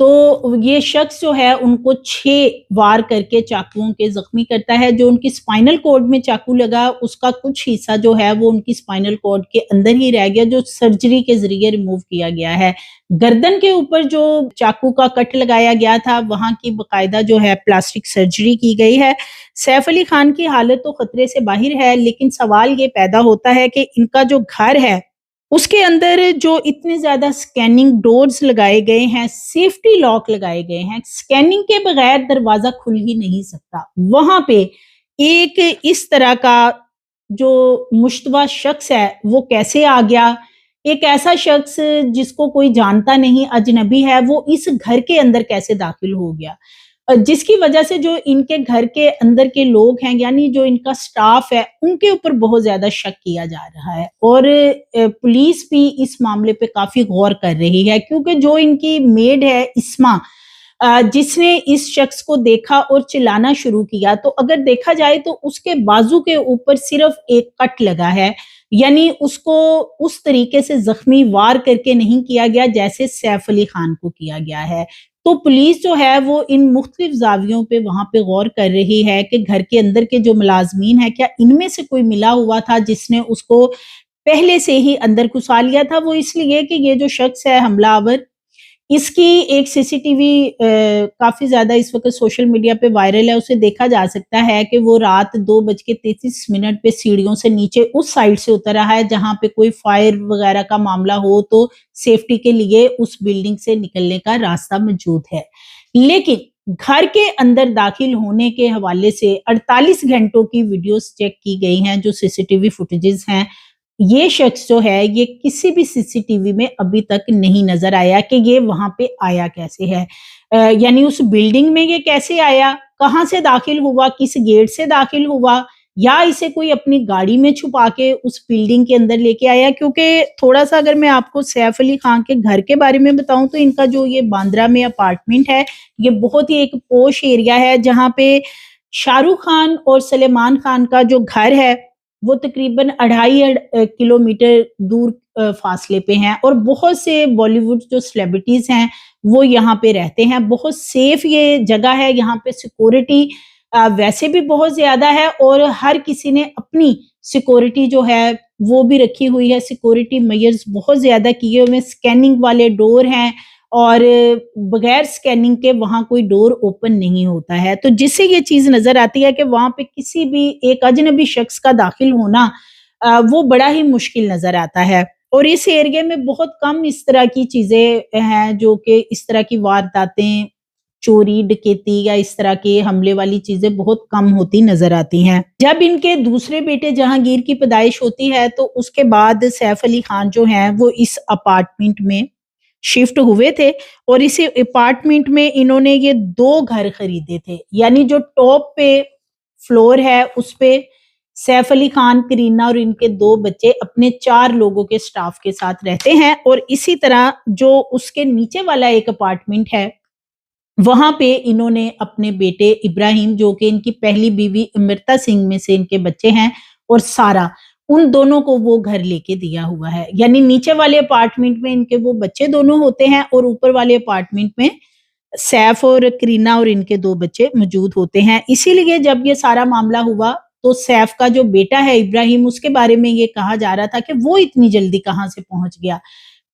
تو یہ شخص جو ہے ان کو 6 وار کر کے چاقوؤں کے زخمی کرتا ہے. جو ان کی اسپائنل کارڈ میں چاقو لگا اس کا کچھ حصہ جو ہے وہ ان کی اسپائنل کارڈ کے اندر ہی رہ گیا، جو سرجری کے ذریعے ریموو کیا گیا ہے. گردن کے اوپر جو چاقو کا کٹ لگایا گیا تھا وہاں کی باقاعدہ جو ہے پلاسٹک سرجری کی گئی ہے. سیف علی خان کی حالت تو خطرے سے باہر ہے، لیکن سوال یہ پیدا ہوتا ہے کہ ان کا جو گھر ہے اس کے اندر جو اتنے زیادہ سکیننگ ڈورز لگائے گئے ہیں، سیفٹی لاک لگائے گئے ہیں، سکیننگ کے بغیر دروازہ کھل ہی نہیں سکتا. وہاں پہ ایک اس طرح کا جو مشتبہ شخص ہے وہ کیسے آ گیا؟ ایک ایسا شخص جس کو کوئی جانتا نہیں، اجنبی ہے، وہ اس گھر کے اندر کیسے داخل ہو گیا؟ جس کی وجہ سے جو ان کے گھر کے اندر کے لوگ ہیں، یعنی جو ان کا سٹاف ہے، ان کے اوپر بہت زیادہ شک کیا جا رہا ہے. اور پولیس بھی اس معاملے پہ کافی غور کر رہی ہے، کیونکہ جو ان کی میڈ ہے اسما، جس نے اس شخص کو دیکھا اور چلانا شروع کیا، تو اگر دیکھا جائے تو اس کے بازو کے اوپر صرف ایک کٹ لگا ہے، یعنی اس کو اس طریقے سے زخمی وار کر کے نہیں کیا گیا جیسے سیف علی خان کو کیا گیا ہے. تو پولیس جو ہے وہ ان مختلف زاویوں پہ وہاں پہ غور کر رہی ہے کہ گھر کے اندر کے جو ملازمین ہیں، کیا ان میں سے کوئی ملا ہوا تھا جس نے اس کو پہلے سے ہی اندر گھسا لیا تھا. وہ اس لیے کہ یہ جو شخص ہے حملہ آور، اس کی ایک سی سی ٹی وی کافی زیادہ اس وقت سوشل میڈیا پہ وائرل ہے. اسے دیکھا جا سکتا ہے کہ وہ رات 2:33 پہ سیڑھیوں سے نیچے اس سائڈ سے اتر رہا ہے جہاں پہ کوئی فائر وغیرہ کا معاملہ ہو تو سیفٹی کے لیے اس بلڈنگ سے نکلنے کا راستہ موجود ہے. لیکن گھر کے اندر داخل ہونے کے حوالے سے 48 گھنٹوں کی ویڈیوز چیک کی گئی ہیں، جو سی سی ٹی وی فوٹیجز ہیں. یہ شخص جو ہے یہ کسی بھی سی سی ٹی وی میں ابھی تک نہیں نظر آیا کہ یہ وہاں پہ آیا کیسے ہے. یعنی اس بلڈنگ میں یہ کیسے آیا، کہاں سے داخل ہوا، کس گیٹ سے داخل ہوا، یا اسے کوئی اپنی گاڑی میں چھپا کے اس بلڈنگ کے اندر لے کے آیا. کیونکہ تھوڑا سا اگر میں آپ کو سیف علی خان کے گھر کے بارے میں بتاؤں تو ان کا جو یہ باندرہ میں اپارٹمنٹ ہے، یہ بہت ہی ایک پوش ایریا ہے جہاں پہ شاہ رخ خان اور سلیمان خان کا جو گھر ہے وہ تقریباً 2.5 کلومیٹر دور فاصلے پہ ہیں، اور بہت سے بالی ووڈ جو سیلیبریٹیز ہیں وہ یہاں پہ رہتے ہیں. بہت سیف یہ جگہ ہے، یہاں پہ سیکورٹی ویسے بھی بہت زیادہ ہے، اور ہر کسی نے اپنی سیکورٹی جو ہے وہ بھی رکھی ہوئی ہے. سیکورٹی میئرز بہت زیادہ کیے ہوئے، سکیننگ والے ڈور ہیں، اور بغیر سکیننگ کے وہاں کوئی ڈور اوپن نہیں ہوتا ہے. تو جس سے یہ چیز نظر آتی ہے کہ وہاں پہ کسی بھی ایک اجنبی شخص کا داخل ہونا وہ بڑا ہی مشکل نظر آتا ہے. اور اس ایریے میں بہت کم اس طرح کی چیزیں ہیں جو کہ اس طرح کی وارداتیں، چوری ڈکیتی یا اس طرح کے حملے والی چیزیں بہت کم ہوتی نظر آتی ہیں. جب ان کے دوسرے بیٹے جہانگیر کی پیدائش ہوتی ہے تو اس کے بعد سیف علی خان جو ہیں وہ اس اپارٹمنٹ میں شفٹ ہوئے تھے، اور اسی اپارٹمنٹ میں انہوں نے یہ 2 گھر خریدے تھے. یعنی جو ٹاپ پہ فلور ہے اس پہ سیف علی خان، کرینہ اور ان کے 2 بچے اپنے 4 لوگوں کے سٹاف کے ساتھ رہتے ہیں، اور اسی طرح جو اس کے نیچے والا ایک اپارٹمنٹ ہے وہاں پہ انہوں نے اپنے بیٹے ابراہیم، جو کہ ان کی پہلی بیوی امرتا سنگھ میں سے ان کے بچے ہیں، اور سارا، ان دونوں کو وہ گھر لے کے دیا ہوا ہے. یعنی نیچے والے اپارٹمنٹ میں ان کے وہ بچے دونوں ہوتے ہیں، اور اوپر والے اپارٹمنٹ میں سیف اور کرینہ اور ان کے 2 بچے موجود ہوتے ہیں. اسی لیے جب یہ سارا معاملہ ہوا تو سیف کا جو بیٹا ہے ابراہیم، اس کے بارے میں یہ کہا جا رہا تھا کہ وہ اتنی جلدی کہاں سے پہنچ گیا.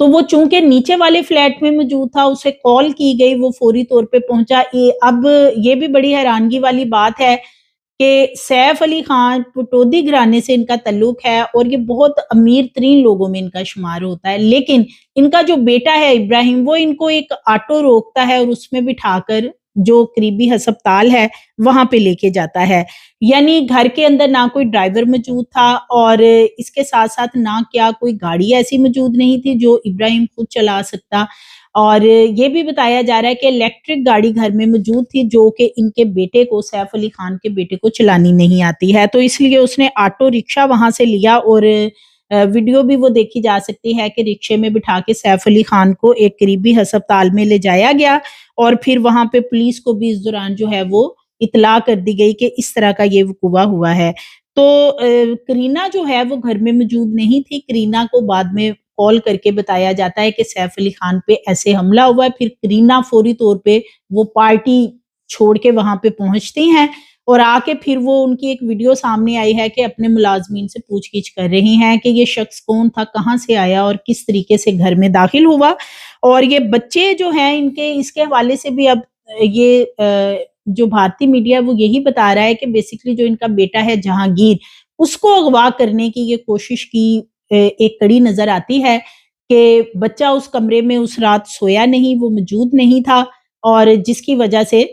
تو وہ چونکہ نیچے والے فلیٹ میں موجود تھا، اسے کال کی گئی، وہ فوری طور پہ پہنچا. اب یہ بھی بڑی حیرانگی والی بات ہے کہ سیف علی خان پٹودی گھرانے سے ان کا تعلق ہے، اور یہ بہت امیر ترین لوگوں میں ان کا شمار ہوتا ہے. لیکن ان کا جو بیٹا ہے ابراہیم، وہ ان کو ایک آٹو روکتا ہے اور اس میں بٹھا کر جو قریبی ہسپتال ہے وہاں پہ لے کے جاتا ہے. یعنی گھر کے اندر نہ کوئی ڈرائیور موجود تھا، اور اس کے ساتھ ساتھ نہ کیا کوئی گاڑی ایسی موجود نہیں تھی جو ابراہیم خود چلا سکتا. اور یہ بھی بتایا جا رہا ہے کہ الیکٹرک گاڑی گھر میں موجود تھی جو کہ ان کے بیٹے کو، سیف علی خان کے بیٹے کو چلانی نہیں آتی ہے. تو اس لیے اس نے آٹو رکشہ وہاں سے لیا، اور ویڈیو بھی وہ دیکھی جا سکتی ہے کہ رکشے میں بٹھا کے سیف علی خان کو ایک قریبی ہسپتال میں لے جایا گیا، اور پھر وہاں پہ پولیس کو بھی اس دوران جو ہے وہ اطلاع کر دی گئی کہ اس طرح کا یہ وقوع ہوا ہے. تو کرینہ جو ہے وہ گھر میں موجود نہیں تھی. کرینہ کو بعد میں کال کر کے بتایا جاتا ہے کہ سیف علی خان پہ ایسے حملہ ہوا ہے. پھر کرینہ فوری طور پہ وہ پارٹی چھوڑ کے وہاں پہ پہنچتی ہیں اور آ کے پھر وہ ان کی ایک ویڈیو سامنے آئی ہے کہ اپنے ملازمین سے پوچھ گچھ کر رہی ہیں کہ یہ شخص کون تھا, کہاں سے آیا اور کس طریقے سے گھر میں داخل ہوا. اور یہ بچے جو ہیں ان کے اس کے حوالے سے بھی اب یہ جو بھارتی میڈیا وہ یہی بتا رہا ہے کہ بیسیکلی جو ان کا بیٹا ہے جہانگیر, اس کو اغوا کرنے کی یہ کوشش کی ایک کڑی نظر آتی ہے کہ بچہ اس کمرے میں اس رات سویا نہیں, وہ موجود نہیں تھا, اور جس کی وجہ سے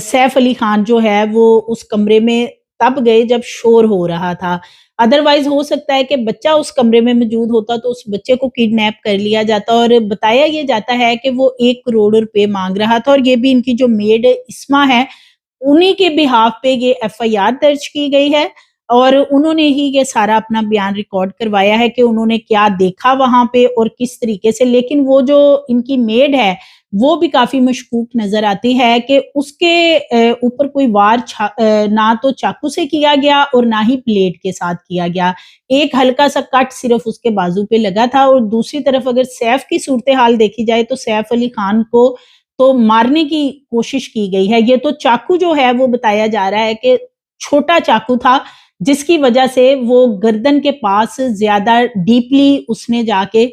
سیف علی خان جو ہے وہ اس کمرے میں تب گئے جب شور ہو رہا تھا. ادروائز ہو سکتا ہے کہ بچہ اس کمرے میں موجود ہوتا تو اس بچے کو کڈنیپ کر لیا جاتا, اور بتایا یہ جاتا ہے کہ وہ 1 کروڑ روپے مانگ رہا تھا. اور یہ بھی ان کی جو میڈ اسما ہے انہی کے بہاف پہ یہ FIR درج کی گئی ہے, اور انہوں نے ہی یہ سارا اپنا بیان ریکارڈ کروایا ہے کہ انہوں نے کیا دیکھا وہاں پہ اور کس طریقے سے. لیکن وہ جو ان کی میڈ ہے وہ بھی کافی مشکوک نظر آتی ہے کہ اس کے اوپر کوئی وار نہ تو چاقو سے کیا گیا اور نہ ہی پلیٹ کے ساتھ کیا گیا. ایک ہلکا سا کٹ صرف اس کے بازو پہ لگا تھا. اور دوسری طرف اگر سیف کی صورتحال دیکھی جائے تو سیف علی خان کو تو مارنے کی کوشش کی گئی ہے. یہ تو چاقو جو ہے وہ بتایا جا رہا ہے کہ چھوٹا چاقو تھا, جس کی وجہ سے وہ گردن کے پاس زیادہ ڈیپلی اس نے جا کے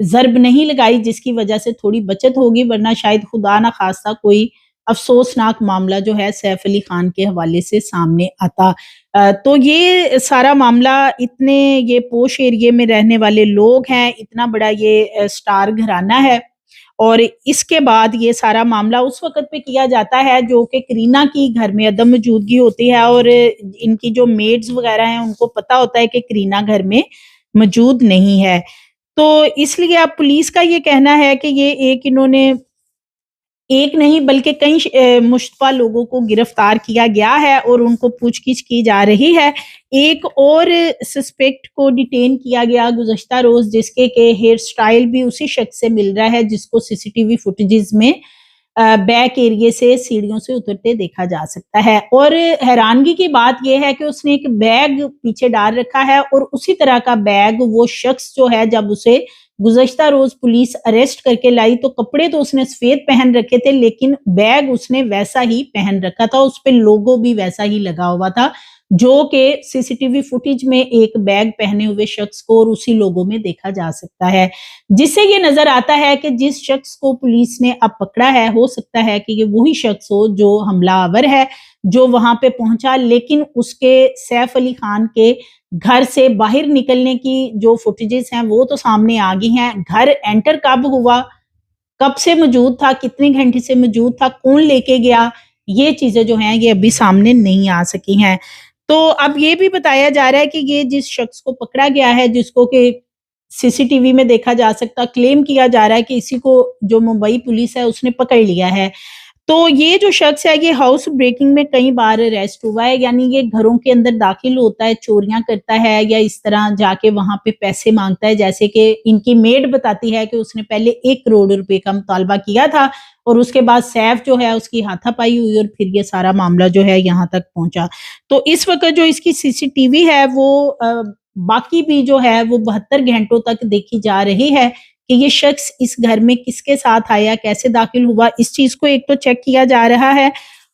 ضرب نہیں لگائی, جس کی وجہ سے تھوڑی بچت ہوگی, ورنہ شاید خدا نہ خواستہ کوئی افسوسناک معاملہ جو ہے سیف علی خان کے حوالے سے سامنے آتا. تو یہ سارا معاملہ اتنے یہ پوش ایریے میں رہنے والے لوگ ہیں, اتنا بڑا یہ سٹار گھرانہ ہے, اور اس کے بعد یہ سارا معاملہ اس وقت پہ کیا جاتا ہے جو کہ کرینہ کی گھر میں عدم موجودگی ہوتی ہے, اور ان کی جو میڈز وغیرہ ہیں ان کو پتا ہوتا ہے کہ کرینہ گھر میں موجود نہیں ہے. تو اس لیے اب پولیس کا یہ کہنا ہے کہ یہ انہوں نے ایک نہیں بلکہ کئی مشتبہ لوگوں کو گرفتار کیا گیا ہے اور ان کو پوچھ گچھ کی جا رہی ہے. ایک اور سسپیکٹ کو ڈیٹین کیا گیا گزشتہ روز, جس کے ہیئر سٹائل بھی اسی شخص سے مل رہا ہے جس کو CCTV فوٹیجز میں بیک ایریے سے سیڑھیوں سے اترتے دیکھا جا سکتا ہے. اور حیرانگی کی بات یہ ہے کہ اس نے ایک بیگ پیچھے ڈال رکھا ہے, اور اسی طرح کا بیگ وہ شخص جو ہے جب اسے گزشتہ روز پولیس اریسٹ کر کے لائی تو کپڑے تو اس نے سفید پہن رکھے تھے, لیکن بیگ اس نے ویسا ہی پہن رکھا تھا, اس پہ لوگو بھی ویسا ہی لگا ہوا تھا جو کہ CCTV فوٹیج میں ایک بیگ پہنے ہوئے شخص کو اور اسی لوگوں میں دیکھا جا سکتا ہے, جس سے یہ نظر آتا ہے کہ جس شخص کو پولیس نے اب پکڑا ہے ہو سکتا ہے کہ یہ وہی شخص ہو جو حملہ آور ہے, جو وہاں پہ پہنچا. لیکن اس کے سیف علی خان کے گھر سے باہر نکلنے کی جو فوٹیجز ہیں وہ تو سامنے آ گئی ہیں. گھر انٹر کب ہوا, کب سے موجود تھا, کتنے گھنٹے سے موجود تھا, کون لے کے گیا, یہ چیزیں جو ہیں یہ ابھی سامنے نہیں آ سکی ہیں. تو اب یہ بھی بتایا جا رہا ہے کہ یہ جس شخص کو پکڑا گیا ہے, جس کو کہ CCTV میں دیکھا جا سکتا, کلیم کیا جا رہا ہے کہ اسی کو جو ممبئی پولیس ہے اس نے پکڑ لیا ہے. تو یہ جو شخص ہے یہ ہاؤس بریکنگ میں کئی بار اریسٹ ہوا ہے, یعنی یہ گھروں کے اندر داخل ہوتا ہے, چوریاں کرتا ہے یا اس طرح جا کے وہاں پہ پیسے مانگتا ہے. جیسے کہ ان کی میڈ بتاتی ہے کہ اس نے پہلے 1 کروڑ روپے کا مطالبہ کیا تھا, اور اس کے بعد سیف جو ہے اس کی ہاتھا پائی ہوئی, اور پھر یہ سارا معاملہ جو ہے یہاں تک پہنچا. تو اس وقت جو اس کی CCTV ہے وہ باقی بھی جو ہے وہ 72 گھنٹوں تک دیکھی جا رہی ہے کہ یہ شخص اس گھر میں کس کے ساتھ آیا, کیسے داخل ہوا, اس چیز کو ایک تو چیک کیا جا رہا ہے.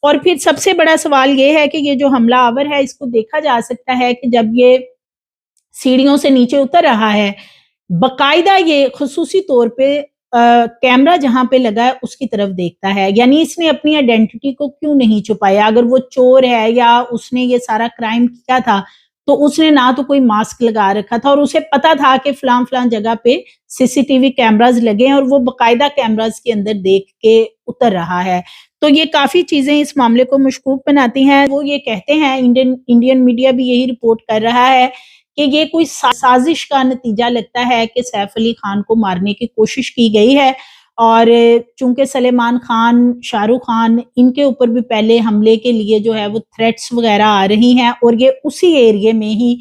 اور پھر سب سے بڑا سوال یہ ہے کہ یہ جو حملہ آور ہے اس کو دیکھا جا سکتا ہے کہ جب یہ سیڑھیوں سے نیچے اتر رہا ہے, باقاعدہ یہ خصوصی طور پہ کیمرہ جہاں پہ لگا ہے اس کی طرف دیکھتا ہے. یعنی اس نے اپنی آئیڈینٹی کو کیوں نہیں چھپایا؟ اگر وہ چور ہے یا اس نے یہ سارا کرائم کیا تھا تو اس نے نہ تو کوئی ماسک لگا رکھا تھا, اور اسے پتا تھا کہ فلاں فلاں جگہ پہ CCTV کیمراز لگے ہیں, اور وہ باقاعدہ کیمراز کے اندر دیکھ کے اتر رہا ہے. تو یہ کافی چیزیں اس معاملے کو مشکوک بناتی ہیں. وہ یہ کہتے ہیں, انڈین میڈیا بھی یہی رپورٹ کر رہا ہے کہ یہ کوئی سازش کا نتیجہ لگتا ہے کہ سیف علی خان کو مارنے کی کوشش کی گئی ہے. اور چونکہ سلیمان خان, شاہ رخ خان, ان کے اوپر بھی پہلے حملے کے لیے جو ہے وہ تھریٹس وغیرہ آ رہی ہیں, اور یہ اسی ایریے میں ہی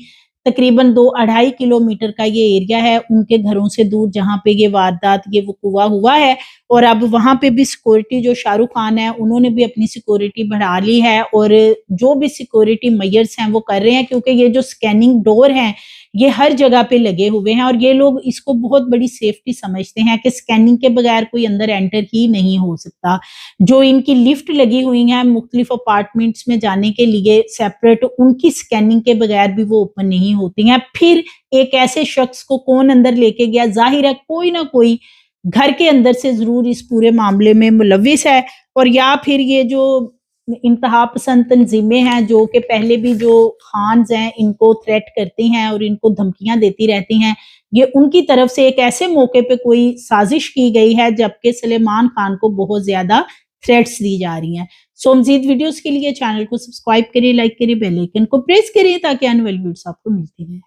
تقریباً 2-2.5 کلومیٹر کا یہ ایریا ہے ان کے گھروں سے دور جہاں پہ یہ واردات یہ وقوع ہوا ہے. اور اب وہاں پہ بھی سیکورٹی جو شاہ رخ خان ہے انہوں نے بھی اپنی سیکورٹی بڑھا لی ہے, اور جو بھی سیکورٹی میئرز ہیں وہ کر رہے ہیں, کیونکہ یہ جو سکیننگ ڈور ہیں یہ ہر جگہ پہ لگے ہوئے ہیں اور یہ لوگ اس کو بہت بڑی سیفٹی سمجھتے ہیں کہ سکیننگ کے بغیر کوئی اندر انٹر ہی نہیں ہو سکتا. جو ان کی لفٹ لگی ہوئی ہیں مختلف اپارٹمنٹس میں جانے کے لیے سیپریٹ، ان کی سکیننگ کے بغیر بھی وہ اوپن نہیں ہوتی ہیں. پھر ایک ایسے شخص کو کون اندر لے کے گیا؟ ظاہر ہے کوئی نہ کوئی گھر کے اندر سے ضرور اس پورے معاملے میں ملوث ہے، اور یا پھر یہ جو انتہا پسند تنظیمیں ہیں جو کہ پہلے بھی جو خانز ہیں ان کو تھریٹ کرتی ہیں اور ان کو دھمکیاں دیتی رہتی ہیں، یہ ان کی طرف سے ایک ایسے موقع پہ کوئی سازش کی گئی ہے جبکہ سلیمان خان کو بہت زیادہ تھریٹس دی جا رہی ہیں. سو مزید ویڈیوز کے لیے چینل کو سبسکرائب کریں، لائک کریں، بیل آئیکن کو پریس کریں تاکہ آنے والی ویڈیوز آپ کو ملتی رہیں.